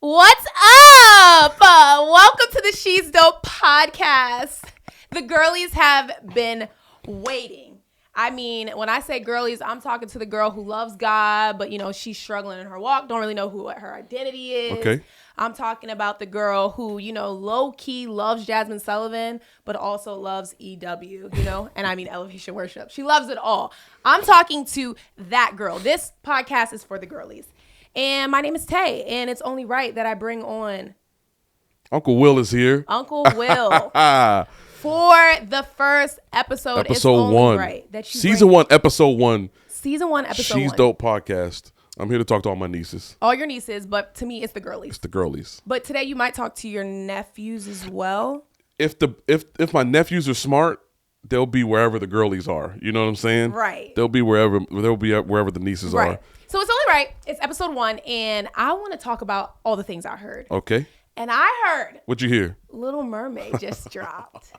What's up? Welcome to the She's Dope podcast. The girlies have been waiting. I mean, when I say girlies, I'm talking to the girl who loves God, but, she's struggling in her walk, don't really know what her identity is. Okay. I'm talking about the girl who, low-key loves Jasmine Sullivan, but also loves EW, and I mean Elevation Worship. She loves it all. I'm talking to that girl. This podcast is for the girlies. And my name is Tay, and it's only right that I bring on Uncle Will is here. Uncle Will for the first episode. Episode it's only 1. Right that you Season 1, Episode 1. Season 1, Episode 1. She's Dope podcast. I'm here to talk to all my nieces. All your nieces, but to me, it's the girlies. It's the girlies. But today you might talk to your nephews as well. If my nephews are smart, they'll be wherever the girlies are. You know what I'm saying? Right. They'll be wherever the nieces Right. are. So it's only right. It's episode 1, and I want to talk about all the things I heard. Okay. And I heard What'd you hear? Little Mermaid just dropped.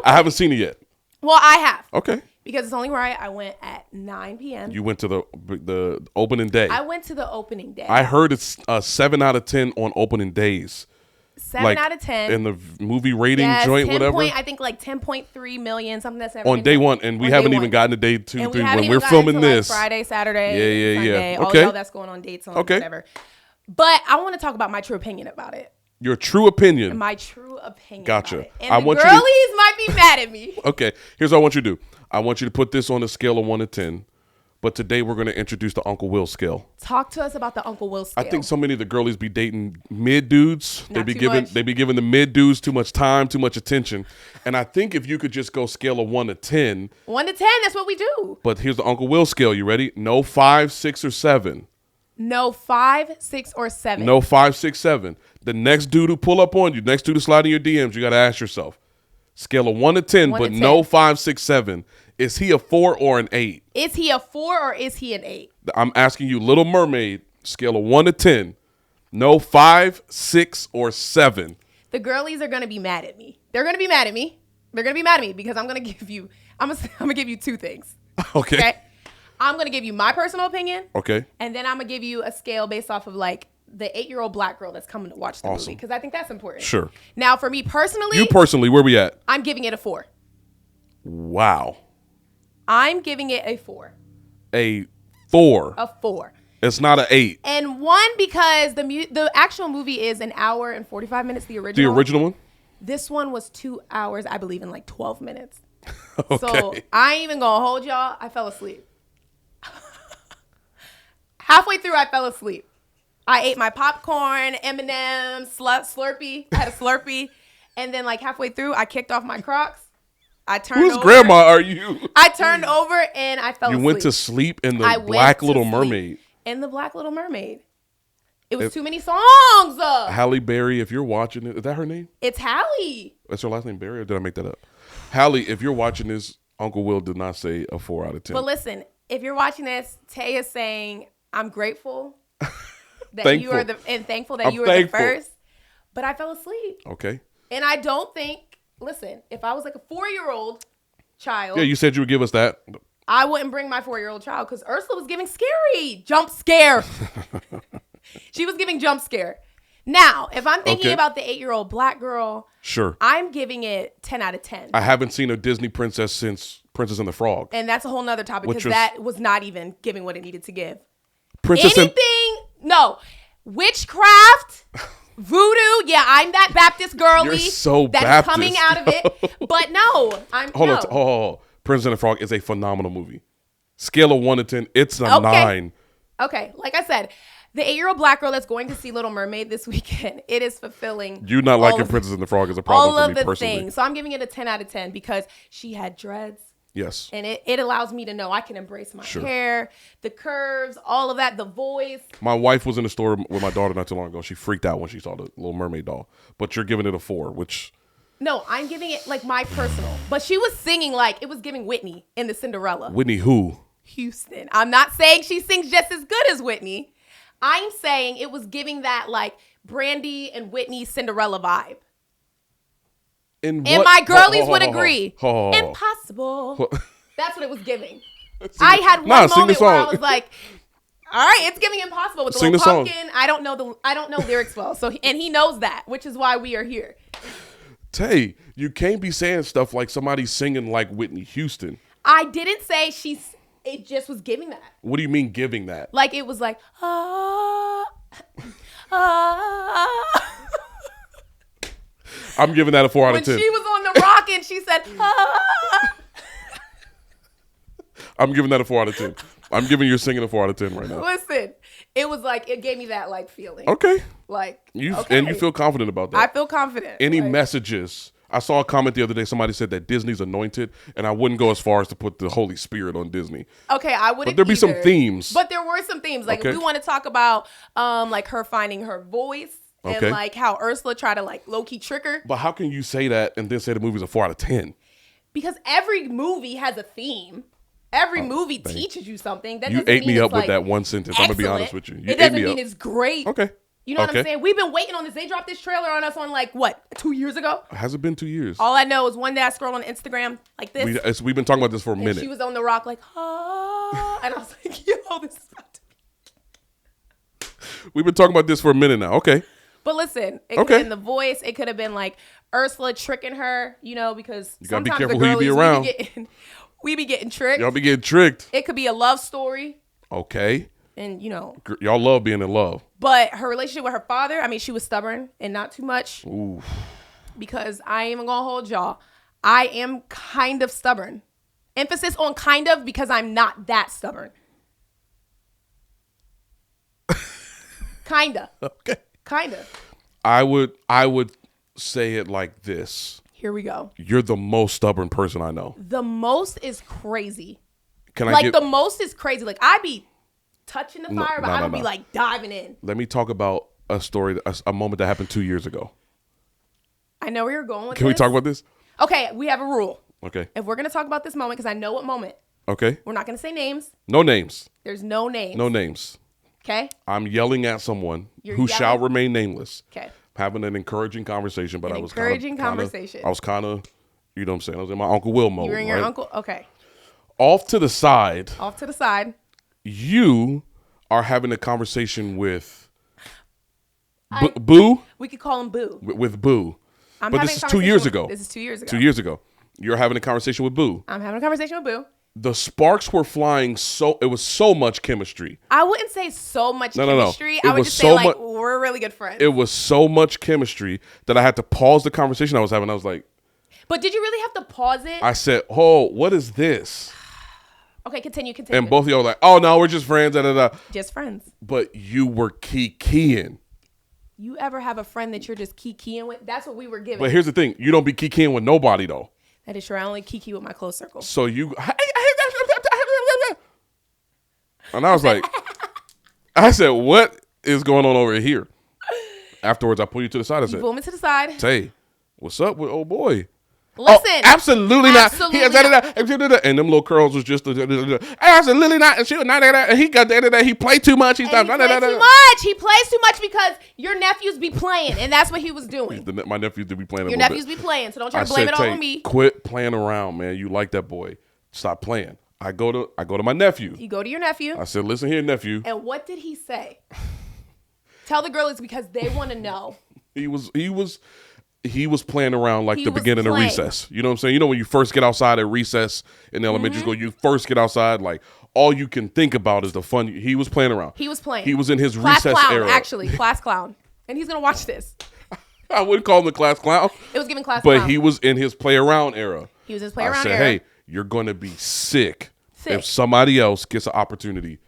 I haven't seen it yet. Well, I have. Okay. Because it's only right. I went at 9 p.m. You went to the opening day. I went to the opening day. I heard it's 7 out of 10 on opening days. 7 out of 10. In the movie rating joint, 10 whatever. I think like 10.3 million, something that's on day 1, and we haven't even gotten to day 2, 3 when we're filming this. Like Friday, Saturday, Sunday, Okay. all y'all that's going on dates on whatever. But I want to talk about my true opinion about it. Your true opinion. My true opinion. Gotcha. About it. And the girlies might be mad at me. Okay. Here's what I want you to do. I want you to put this on a scale of 1 to 10. But today we're going to introduce the Uncle Will scale. Talk to us about the Uncle Will scale. I think so many of the girlies be dating mid dudes. They Not be too giving much. they be giving the mid dudes too much time, too much attention. And I think if you could just go scale of 1 to 10. 1 to 10, that's what we do. But here's the Uncle Will scale. You ready? No 5, 6, or 7. No 5, 6, or 7. No 5, 6, 7. The next dude who pull up on you, next dude to slide in your DMs, you got to ask yourself. Scale of 1 to 10, 1 but to 10. no 5, 6, 7. Is he a 4 or an 8? Is he a 4 or is he an 8? I'm asking you, Little Mermaid, scale of 1 to 10. No 5, 6, or 7. The girlies are going to be mad at me. They're going to be mad at me. They're going to be mad at me because I'm going to give you, I'm going to give you 2 things. Okay. I'm going to give you my personal opinion. Okay. And then I'm going to give you a scale based off of like the 8-year-old black girl that's coming to watch the movie. Because I think that's important. Sure. Now for me personally. You personally, where we at? I'm giving it a 4. Wow. I'm giving it a 4. A 4. A 4. It's not an 8. And 1, because the actual movie is an hour and 45 minutes, the original. The original one? This one was 2 hours, I believe, in like 12 minutes. Okay. So I ain't even going to hold y'all. I fell asleep. Halfway through, I fell asleep. I ate my popcorn, M&M's, Slurpee. I had a Slurpee. And then like halfway through, I kicked off my Crocs. I turned over. Whose grandma are you? I turned over and I fell asleep. You went to sleep in the Black Little Mermaid. In the Black Little Mermaid. It was too many songs. Halle Berry, if you're watching it, is that her name? It's Halle. That's her last name, Berry, or did I make that up? Halle, if you're watching this, Uncle Will did not say a 4 out of 10. But listen, if you're watching this, Tay is saying, I'm grateful that you are thankful that you were the first. But I fell asleep. Okay. And I don't think, listen, if I was like a 4-year-old child. Yeah, you said you would give us that. I wouldn't bring my 4-year-old child because Ursula was giving scary. Jump scare. She was giving jump scare. Now, if I'm thinking about the 8-year-old black girl, sure, I'm giving it 10 out of 10. I haven't seen a Disney princess since Princess and the Frog. And that's a whole nother topic because that was not even giving what it needed to give. Witchcraft, voodoo. Yeah, I'm that Baptist girly. You're so that's Baptist. Coming out of it. But no, Hold on. Princess and the Frog is a phenomenal movie. Scale of 1 to 10, it's a 9. Okay, like I said, the 8-year-old black girl that's going to see Little Mermaid this weekend, it is fulfilling. You not liking Princess and the Frog is a problem for me personally. All of the things. So I'm giving it a 10 out of 10 because she had dreads. Yes. And it allows me to know I can embrace my hair, the curves, all of that, the voice. My wife was in the store with my daughter not too long ago. She freaked out when she saw the Little Mermaid doll. But you're giving it a 4, which... No, I'm giving it like my personal. But she was singing like it was giving Whitney in the Cinderella. Whitney who? Houston. I'm not saying she sings just as good as Whitney. I'm saying it was giving that like Brandy and Whitney Cinderella vibe. And my girlies would agree. Impossible. That's what it was giving. I had one moment where I was like, All right, it's giving impossible with the Sing little the song. pumpkin. I don't know lyrics well. So and he knows that, which is why we are here. Tay, you can't be saying stuff like somebody's singing like Whitney Houston. I didn't say it just was giving that. What do you mean giving that? Like it was like ah. I'm giving that a 4 out of 10. When she was on the rock and she said ah. I'm giving that a 4 out of 10. I'm giving your singing a 4 out of 10 right now. Listen, it was like it gave me that like feeling. Okay. Like And you feel confident about that. I feel confident. Any like, messages? I saw a comment the other day. Somebody said that Disney's anointed, and I wouldn't go as far as to put the Holy Spirit on Disney. Okay, I wouldn't. But there'd be some either. themes. But there were some themes. Like Okay. if we want to talk about like her finding her voice and Okay. like how Ursula tried to like low key trick her. But how can you say that and then say the movie's a 4 out of 10? Because every movie has a theme. Every movie teaches you something. That You doesn't ate mean me it's, up with like, that one sentence. I'm going to be excellent. honest with you. You It ate doesn't me mean up. it's great. Okay. You know what Okay. I'm saying? We've been waiting on this. They dropped this trailer on us on like, what, 2 years ago? Has it been 2 years? All I know is one day I scrolled on Instagram like this. We've been talking about this for a and minute. she was on the rock like, ah. And I was like, yo, this is about to be. We've been talking about this for a minute now. Okay. But listen, it could Okay. have been the voice. It could have been like Ursula tricking her, because You gotta be sometimes careful the who you be girlies, around. we be getting tricked. Y'all be getting tricked. It could be a love story. Okay. And, Y'all love being in love. but her relationship with her father, I mean, she was stubborn and not too much. Ooh. Because I ain't even going to hold y'all. I am kind of stubborn. Emphasis on kind of because I'm not that stubborn. Kinda. Okay. Kinda. I would say it like this. Here we go. You're the most stubborn person I know. The most is crazy. Can I Like get, the most is crazy. Like I be touching the fire, but I don't be no. like diving in. Let me talk about a story, a moment that happened 2 years ago. I know where you're going with Can we talk about this? Okay, we have a rule. Okay. If we're gonna talk about this moment, because I know what moment, Okay. we're not gonna say names. No names. There's no names. No names. Okay. I'm yelling at someone You're who yelling? shall remain nameless. Okay. Having an encouraging conversation, but An I was encouraging conversation. I was kind of, you know what I'm saying? I was in my Uncle Will mode. You're in your right? uncle. Okay. Off to the side, Off to the side. you are having a conversation with Boo? We could call him Boo. With Boo. I'm But having this is a 2 years conversation ago. This is 2 years ago. 2 years ago. You're having a conversation with Boo. I'm having a conversation with Boo. The sparks were flying it was so much chemistry. I wouldn't say so much No. chemistry. It I would was just so say like much- we're really good friends. It was so much chemistry that I had to pause the conversation I was having. I was like, But did you really have to pause it? I said, oh, what is this? Okay, continue. And both of y'all were like, oh, no, we're just friends. Da, da, da. Just friends. But you were keying. You ever have a friend that you're just keying with? That's what we were given. But here's the thing. You don't be keying with nobody, though. That is true. I only kiki with my close circle. So you... And I was like... I said, what is going on over here? Afterwards, I pulled you to the side. I You said, pull me to the side. Tay, what's up with old boy? Listen. Oh, absolutely not. Absolutely And them little curls was just absolutely not. And she was not that. And he got that. He played too much. He And stopped. he plays too much. He plays too much because your nephews be playing, and that's what he was doing. My nephews did be playing. Your nephews be playing, so don't try I to blame said, it all Tay, on me. quit playing around, man. You like that boy. Stop playing. I go to my nephew. You go to your nephew. I said, listen here, nephew. And what did he say? Tell the girlies because they want to know. He was playing around like He the was beginning playing. of recess. You know what I'm saying? You know when you first get outside at recess in elementary school, you first get outside, like all you can think about is the fun. He was playing around. He was playing. He was in his Class recess clown, era. actually. Class clown. And he's going to watch this. I wouldn't call him the class clown, It was giving class but clown. he was in his play around era. He was in his play I around said, era. hey, you're going to be sick Sick. if somebody else gets an opportunity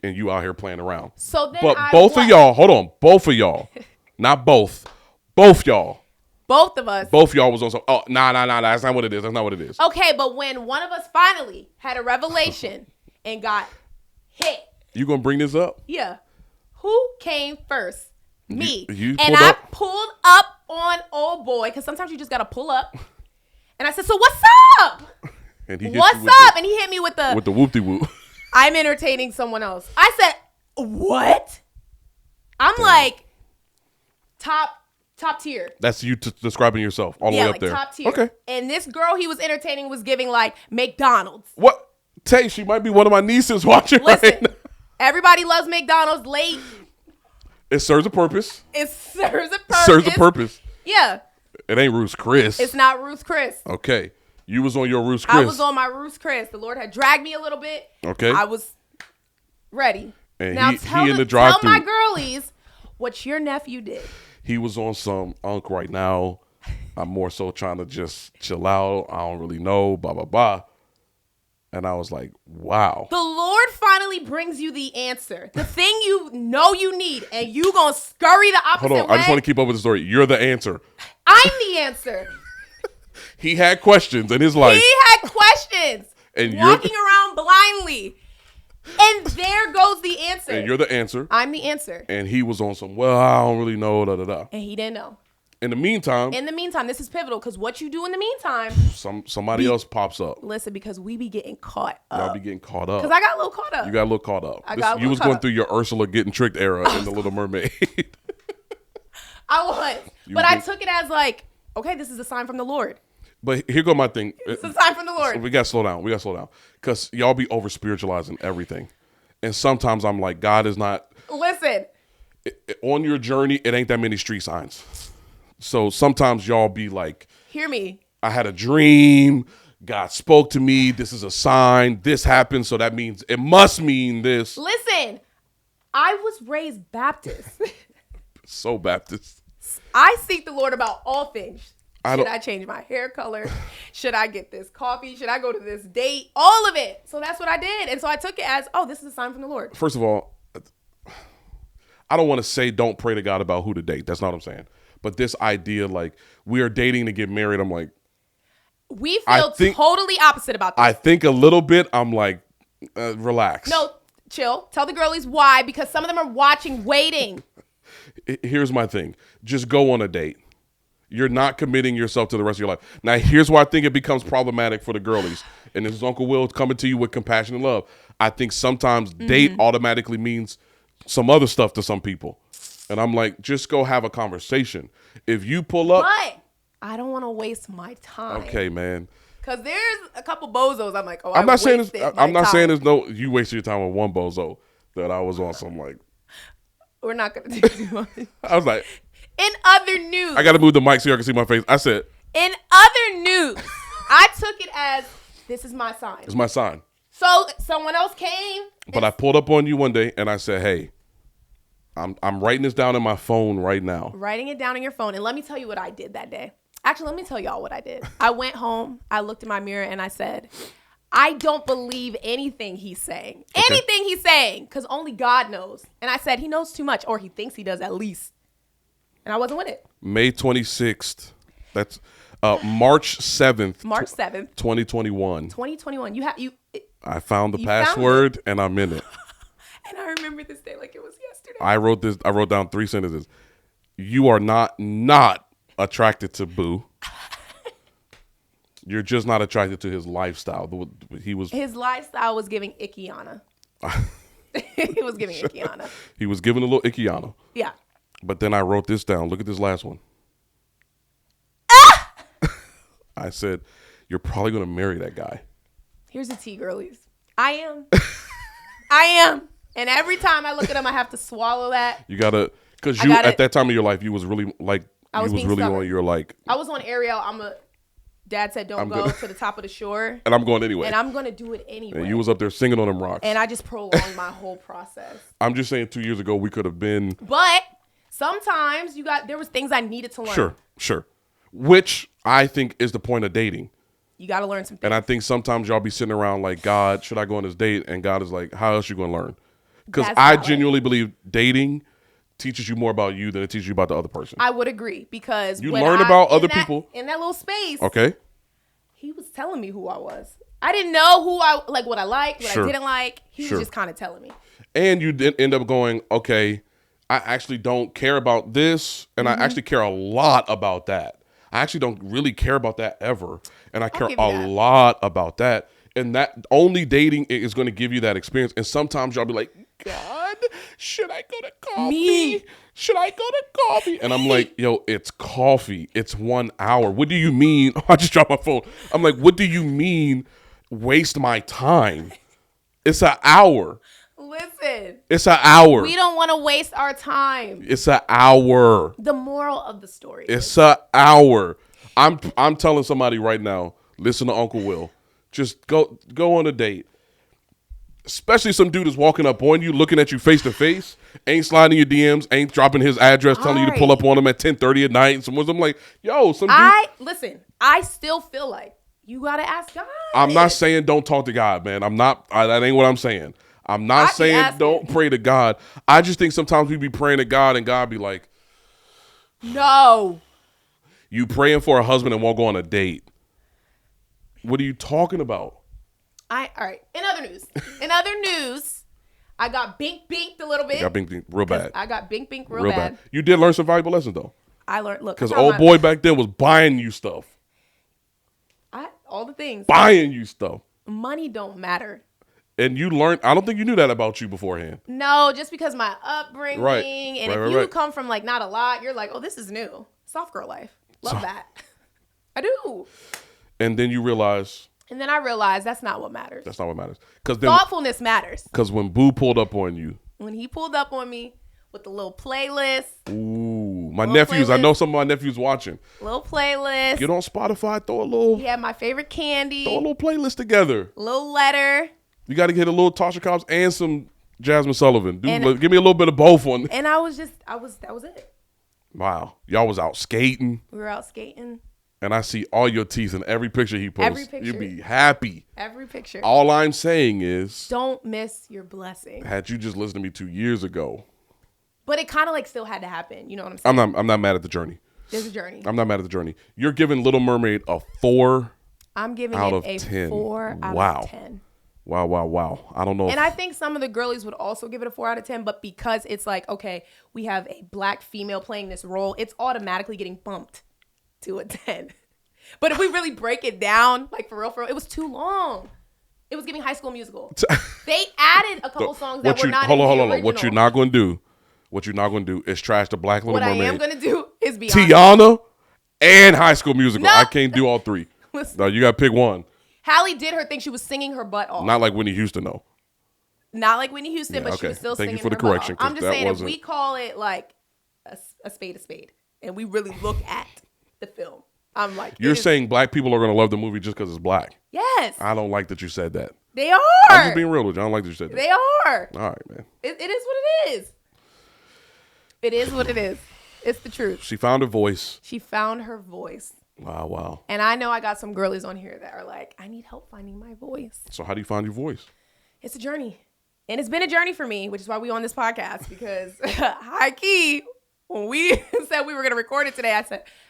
and you out here playing around. So then But I both what? of y'all, hold on, both of y'all, not both y'all. Both of us. Both y'all was on some, oh, nah, that's not what it is. That's not what it is. Okay, but when one of us finally had a revelation and got hit, You going to bring this up? yeah, who came first? Me. You and pulled I up? pulled up on old boy because sometimes you just got to pull up. And I said, so what's up? And he hit you What's with up? And he hit me with the, the whoop-de-whoop. I'm entertaining someone else. I said, what? I'm like, top tier. That's you describing yourself all the way up like there. top tier. Okay. And this girl he was entertaining was giving like McDonald's. What? Tay, she might be one of my nieces watching Listen, right now. Everybody loves McDonald's late. It serves a purpose. It serves a purpose. Serves a purpose. Yeah. It ain't Ruth's Chris. It's not Ruth's Chris. Okay. You was on your Ruth's Chris. I was on my Ruth's Chris. The Lord had dragged me a little bit. Okay. I was ready. And now he tell in the drive-thru. my girlies what your nephew did. He was on some Unc right now. I'm more so trying to just chill out. I don't really know, blah, blah, blah. And I was like, wow. The Lord finally brings you the answer. The thing you know you need, and you going to scurry the opposite way. Hold on. I just want to keep up with the story. You're the answer. I'm the answer. He had questions in his life. He had questions. And walking around blindly. And there goes the answer. And you're the answer. I'm the answer. And he was on some, well, I don't really know, da, da, da. And he didn't know. In the meantime, this is pivotal because what you do in the meantime. Somebody else pops up. Listen, because we be getting caught up. Y'all be getting caught up. Because I got a little caught up. You got a little caught up. You was caught going up. through your Ursula getting tricked era in the Little Mermaid. I was. But I took it as like, okay, this is a sign from the Lord. But here go my thing. It's a sign from the Lord. We got to slow down. Because y'all be over spiritualizing everything. And sometimes I'm like, God is not. Listen. On your journey, it ain't that many street signs. So sometimes y'all be like, hear me. I had a dream. God spoke to me. This is a sign. This happened. So that means it must mean this. Listen, I was raised Baptist. So Baptist. I seek the Lord about all things. Should I change my hair color? Should I get this coffee? Should I go to this date? All of it. So that's what I did. And so I took it as, oh, this is a sign from the Lord. First of all, I don't want to say don't pray to God about who to date. That's not what I'm saying. But this idea, like, we are dating to get married, I'm like. We feel totally opposite about this. I think a little bit, I'm like, relax. No, chill. Tell the girlies why, because some of them are watching, waiting. Here's my thing. Just go on a date. You're not committing yourself to the rest of your life. Now, here's why I think it becomes problematic for the girlies. And this is Uncle Will coming to you with compassion and love. I think sometimes date automatically means some other stuff to some people. And I'm like, just go have a conversation. If you pull up. But I don't want to waste my time. Okay, man. Because there's a couple bozos I'm like, oh, I'm not saying there's no. you wasted your time with one bozo that I was on some like. We're not going to do too much. I was like. In other news. I got to move the mic so y'all can see my face. I said. In other news, I took it as, this is my sign. It's my sign. So someone else came. But I pulled up on you one day and I said, hey. I'm writing this down in my phone right now. Writing it down in your phone. And let me tell you what I did that day. Actually, let me tell y'all what I did. I went home. I looked in my mirror and I said, I don't believe anything he's saying. Okay. Anything he's saying. Because only God knows. And I said, he knows too much. Or he thinks he does at least. And I wasn't with it. May 26th. That's March 7th. March 7th. 2021. 2021. I found the password and I'm in it. And I remember this day like it was yesterday. I wrote down 3 sentences. You are not attracted to Boo. You're just not attracted to his lifestyle. His lifestyle was giving Ickiana. He was giving Ickiana. He was giving a little Ickiana. Yeah. But then I wrote this down. Look at this last one. Ah! I said, you're probably going to marry that guy. Here's the tea, girlies. I am. I am. And every time I look at him, I have to swallow that. You got to, because at that time of your life, you was really like, I was really stubborn. on your like. I was on Ariel. Dad said, don't go to the top of the shore. And I'm going anyway. And I'm going to do it anyway. And you was up there singing on them rocks. And I just prolonged my whole process. I'm just saying 2 years ago, we could have been. But sometimes there was things I needed to learn. Sure. Which I think is the point of dating. You got to learn some things. And I think sometimes y'all be sitting around like, God, should I go on this date? And God is like, how else you going to learn? Because I genuinely believe dating teaches you more about you than it teaches you about the other person. I would agree because you learn about other people. In that little space. Okay. He was telling me who I was. I didn't know what I liked, what I didn't like. He was just kind of telling me. And you did end up going, okay, I actually don't care about this. And I actually care a lot about that. I actually don't really care about that ever. And I care a lot about that. And that only dating is going to give you that experience. And sometimes y'all be like, God, should I go to coffee? Should I go to coffee? And I'm like, yo, it's coffee. It's 1 hour. What do you mean? I just dropped my phone. I'm like, what do you mean waste my time? It's an hour. Listen. listen. It's an hour. We don't want to waste our time. It's an hour. The moral of the story. It's an hour. I'm telling somebody right now, listen to Uncle Will. Just go on a date. Especially some dude is walking up on you, looking at you face to face, ain't sliding your DMs, ain't dropping his address, telling you to pull up on him at 10:30 at night. And I'm like, yo, some dude. I still feel like you gotta ask God. I'm not saying don't talk to God, man. That ain't what I'm saying. I'm not saying don't pray to God. I just think sometimes we be praying to God and God be like, no. You praying for a husband and won't go on a date. What are you talking about? All right. In other news, I got binked a little bit. You got binked real bad. I got binked real bad. You did learn some valuable lessons though. I learned. Look, because old boy back then was buying you stuff. All the things. Buying you stuff. Money don't matter. And you learned. I don't think you knew that about you beforehand. No, just because my upbringing. Right. And if you come from like not a lot, you're like, oh, this is new. Soft girl life. Love that. I do. And then you realize. And then I realized that's not what matters. That's not what matters. Thoughtfulness matters. Because when Boo pulled up on you. When he pulled up on me with the little playlist. Ooh, my nephews. Playlist. I know some of my nephews watching. Little playlist. Get on Spotify. Throw a little. He had my favorite candy. Throw a little playlist together. Little letter. You got to get a little Tasha Cobbs and some Jasmine Sullivan. Give me a little bit of both on. And that was it. Wow. Y'all was out skating. We were out skating. And I see all your teeth in every picture he posts. Every picture. You'd be happy. Every picture. All I'm saying is. Don't miss your blessing. Had you just listened to me 2 years ago. But it kind of like still had to happen. You know what I'm saying? I'm not mad at the journey. There's a journey. I'm not mad at the journey. You're giving Little Mermaid a 4 I'm giving out it of a 10. 4 out of 10. Wow. I don't know. And I think some of the girlies would also give it a 4 out of 10, but because it's like, okay, we have a black female playing this role, it's automatically getting bumped to a 10. But if we really break it down, like for real, it was too long. It was giving High School Musical. They added a couple songs that were not in the original. Hold on. What you're not going to do is trash the Black Little Mermaid. What I am going to do is be Tiana and High School Musical. No. I can't do all three. No, you got to pick one. Hallie did her thing. She was singing her butt off. Not like Whitney Houston, though. Not like Whitney Houston, but okay. She was still singing her butt off. Thank you for the correction. I'm just saying, if we call it like a spade, and we really look at the film, I'm like, you're saying black people are going to love the movie just because it's black. Yes. I don't like that you said that. They are. I'm just being real with you. I don't like that you said that. They are. All right, man. It is what it is. It is what it is. It's the truth. She found her voice. She found her voice. Wow. And I know I got some girlies on here that are like, I need help finding my voice. So how do you find your voice? It's a journey. And it's been a journey for me, which is why we on this podcast, because high key, when we said we were going to record it today,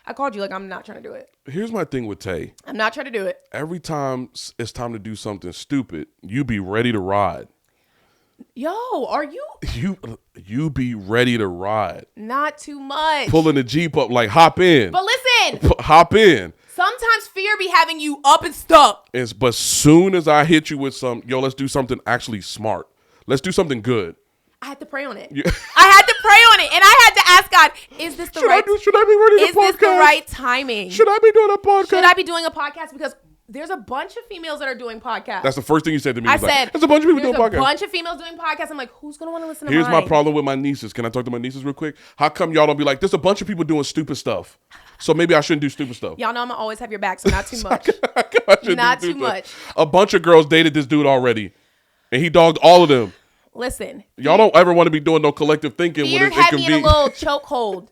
I called you like, I'm not trying to do it. Here's my thing with Tay. I'm not trying to do it. Every time it's time to do something stupid, you be ready to ride. Yo, are you? You be ready to ride. Not too much. Pulling the Jeep up like hop in. But listen. Hop in. Sometimes fear be having you up and stuck. But soon as I hit you with let's do something actually smart. Let's do something good. I had to pray on it. I had to pray on it. And I had to ask God, is this the should I be running a podcast? Is this the right timing? Should I be doing a podcast? Should I be doing a podcast? Because there's a bunch of females that are doing podcasts. That's the first thing you said to me. I said, there's a bunch of people doing podcasts. There's a bunch of females doing podcasts. I'm like, who's going to want to listen to Here's mine? my problem with my nieces. Can I talk to my nieces real quick? How come y'all don't be like, there's a bunch of people doing stupid stuff, so maybe I shouldn't do stupid stuff? Y'all know I'm going to always have your back, so not too much. Not too much. A bunch of girls dated this dude already, and he dogged all of them. Listen. Y'all don't ever want to be doing no collective thinking. Fear had me in a little chokehold.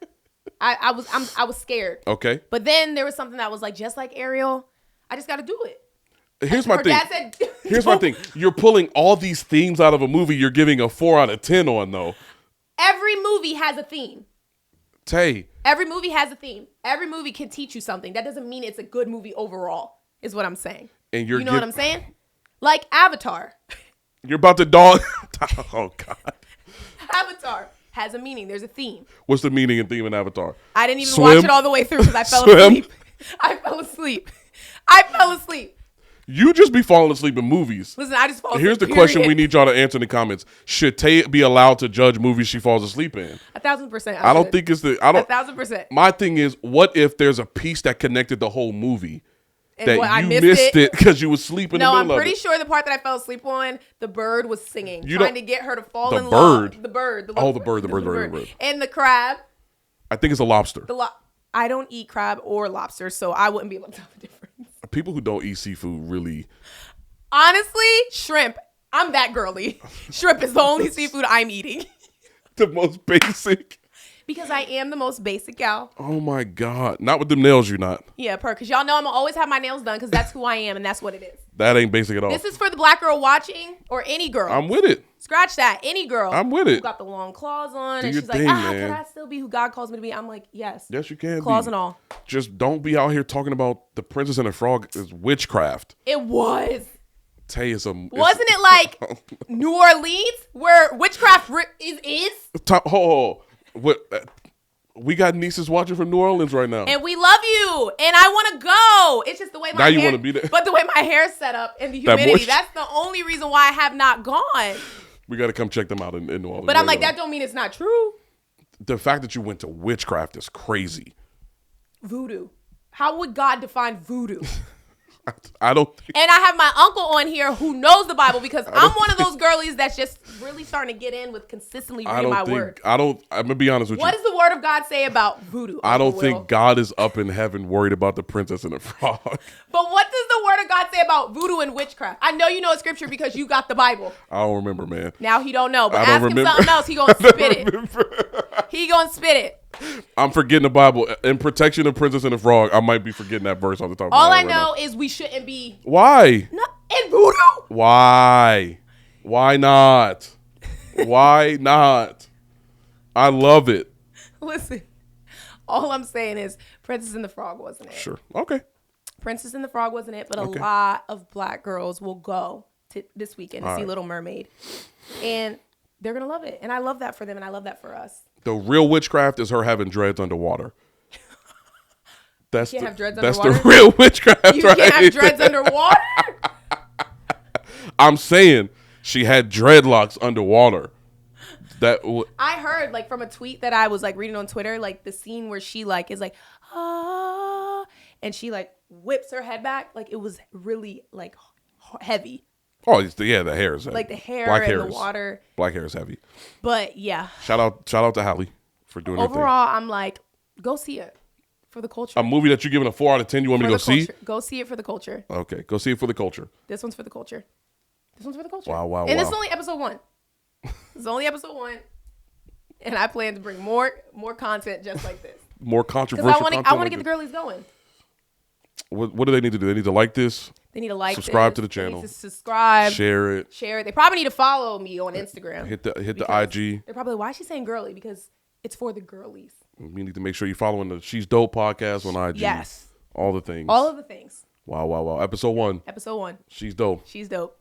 I was scared. Okay. But then there was something that was like, just like Ariel, I just got to do it. Here's my thing. You're pulling all these themes out of a movie you're giving a 4 out of 10 on, though. Every movie has a theme. Tay. Every movie has a theme. Every movie can teach you something. That doesn't mean it's a good movie overall, is what I'm saying. And you know what I'm saying? Like Avatar. You're about to dog. Oh, God. Avatar has a meaning. There's a theme. What's the meaning and theme in Avatar? I didn't even watch it all the way through because I fell asleep. I fell asleep. You just be falling asleep in movies. Listen, I just fall asleep. Here's the question we need y'all to answer in the comments. Should Tay be allowed to judge movies she falls asleep in? 1,000%. I don't think it's 1,000%. My thing is, what if there's a piece that connected the whole movie? And that I you missed it because you was sleeping. No, I'm pretty sure the part that I fell asleep on, the bird was singing, trying to get her to fall in love. The bird. The bird. And the crab. I think it's a lobster. I don't eat crab or lobster, so I wouldn't be able to tell the difference. People who don't eat seafood really. Honestly, shrimp. I'm that girly. Shrimp is the only seafood I'm eating. The most basic. Because I am the most basic gal. Oh my God. Not with them nails, you're not. Yeah, because y'all know I'm going to always have my nails done because that's who I am and that's what it is. That ain't basic at all. This is for the black girl watching or any girl. I'm with it. Scratch that. Any girl. I'm with it. Who got the long claws on. Do and your she's thing, like, man. can I still be who God calls me to be? I'm like, yes. Yes, you can Claws be. and all. Just don't be out here talking about the Princess and the Frog is witchcraft. It was. Tay is Wasn't it like New Orleans where witchcraft is? What? We got nieces watching from New Orleans right now. And we love you. And I want to go. It's just the way my hair. Now you want to be there. But the way my hair's set up and the humidity. That's the only reason why I have not gone. We got to come check them out in New Orleans. But I'm like, that don't mean it's not true. The fact that you went to witchcraft is crazy. Voodoo. How would God define voodoo? I don't think. And I have my uncle on here who knows the Bible because I'm one of those girlies that's just really starting to get in with consistently reading my word. I'm going to be honest with you. What does the word of God say about voodoo? I don't think God is up in heaven worried about the Princess and the Frog. But what does the word of God say about voodoo and witchcraft? I know you know scripture because you got the Bible. I don't remember, man. Now he don't know, but ask him something else. He gonna spit it. He gonna spit it. I'm forgetting the Bible. In protection of Princess and the Frog, I might be forgetting that verse off the top of my head. All I know is we shouldn't be. Why? In voodoo. Why? Why not? Why not? I love it. Listen, all I'm saying is Princess and the Frog wasn't it. Sure. Okay. Princess and the Frog wasn't it, but a lot of black girls will go to this weekend to see Little Mermaid. And they're going to love it. And I love that for them, and I love that for us. The real witchcraft is her having dreads underwater. That's you can't have dreads underwater? That's the real witchcraft. You can't have dreads underwater? I'm saying she had dreadlocks underwater. I heard like from a tweet that I was like reading on Twitter, like the scene where she like is like, ah, and she like whips her head back. Like it was really like heavy. Oh, the hair is heavy. Like the hair and the water. Black hair is heavy. But yeah. Shout out to Hallie for doing her thing. Overall, I'm like, go see it for the culture. A movie that you're giving a 4 out of 10, you want me to go see? Go see it for the culture. Okay, go see it for the culture. This one's for the culture. This one's for the culture. Wow. And this is only episode 1. This is only episode 1. And I plan to bring more content just like this. More controversial content. I want to get the girlies going. What do they need to do? They need to like this. They need to like subscribe to the channel. They need to subscribe. Share it. They probably need to follow me on Instagram. Hit the IG. They're probably, why is she saying girly? Because it's for the girlies. You need to make sure you're following the She's Dope podcast on IG. Yes. All the things. All of the things. Wow. Episode 1. Episode 1. She's dope. She's dope.